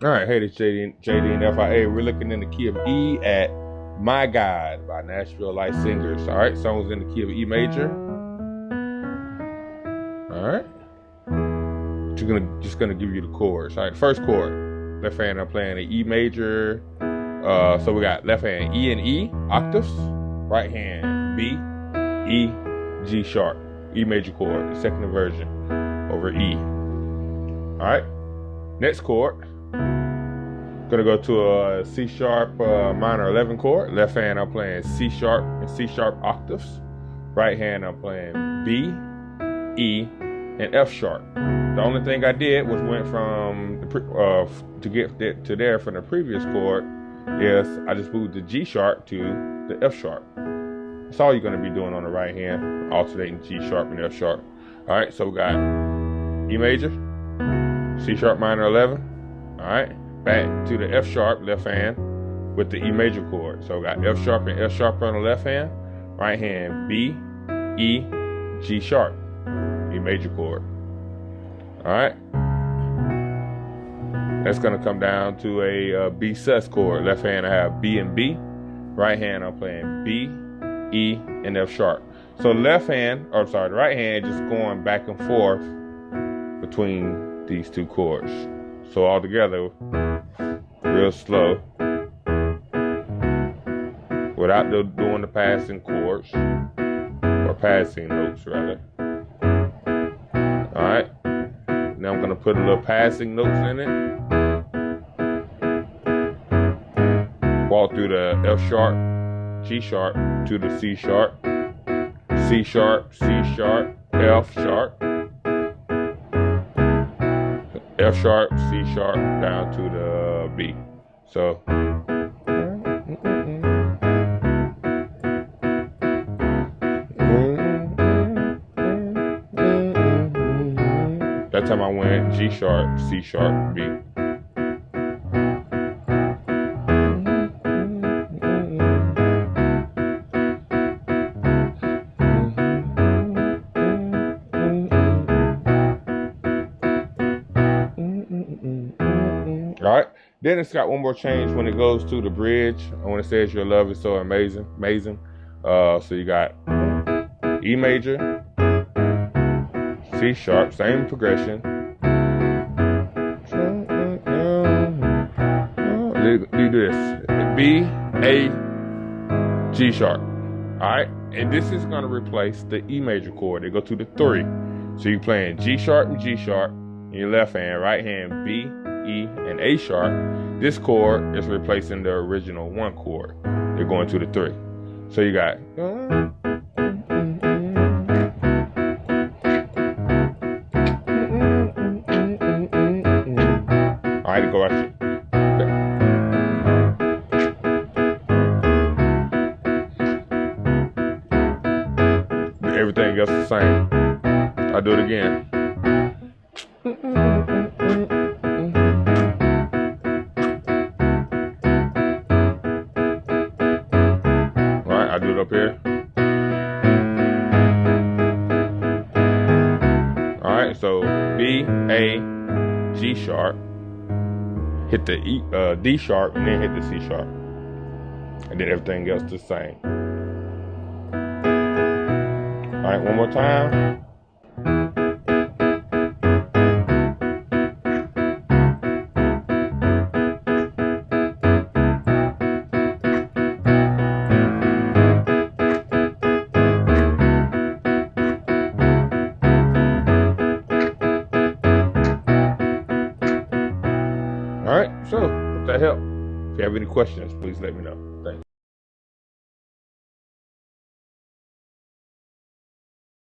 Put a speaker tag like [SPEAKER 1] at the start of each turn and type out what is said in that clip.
[SPEAKER 1] All right, hey, this JD and FIA. We're looking in the key of E at My God by Nashville Life singers. All right, song's in the key of E major. All right, just gonna give you the chords. All right, first chord, left hand I'm playing the E major. So we got left hand E and E octaves, right hand B, E, G sharp, E major chord, the second inversion over E. All right, next chord. Gonna go to a C sharp minor 11 chord. Left hand I'm playing C sharp and C sharp octaves. Right hand I'm playing B, E, and F sharp. The only thing I did was went from to get to there from the previous chord is I just moved the G sharp to the F sharp. That's all you're gonna be doing on the right hand, alternating G sharp and F sharp. All right, so we got E major, C sharp minor 11. All right. Back to the F sharp left hand with the E major chord. So we got F sharp and F sharp on the left hand. Right hand B, E, G sharp, E major chord. All right. That's gonna come down to a B sus chord. Left hand I have B and B. Right hand I'm playing B, E, and F sharp. So the right hand just going back and forth between these two chords. So all together, real slow, without doing the passing chords, or passing notes rather. All right, now I'm gonna put a little passing notes in it. Walk through the F sharp, G sharp to the C sharp, C sharp, C sharp, F sharp, F sharp, C sharp, down to the B. So that time I went G sharp, C sharp, B. All right, then it's got one more change when it goes to the bridge. When it says your love is so amazing. So you got E major, C sharp, same progression. Do this, B, A, G sharp. All right, and this is gonna replace the E major chord. They go to the 3. So you're playing G sharp and G sharp in your left hand, right hand B, E, and A sharp. This chord is replacing the original 1 chord. They're going to the 3. So you got. All right, go right. Everything else the same. I'll do it again. I do it up here. All right, so B, A, G sharp, hit the D sharp, and then hit the C sharp, and then everything else the same. All right, one more time. All right, so hope that helped. If you have any questions, please let me know.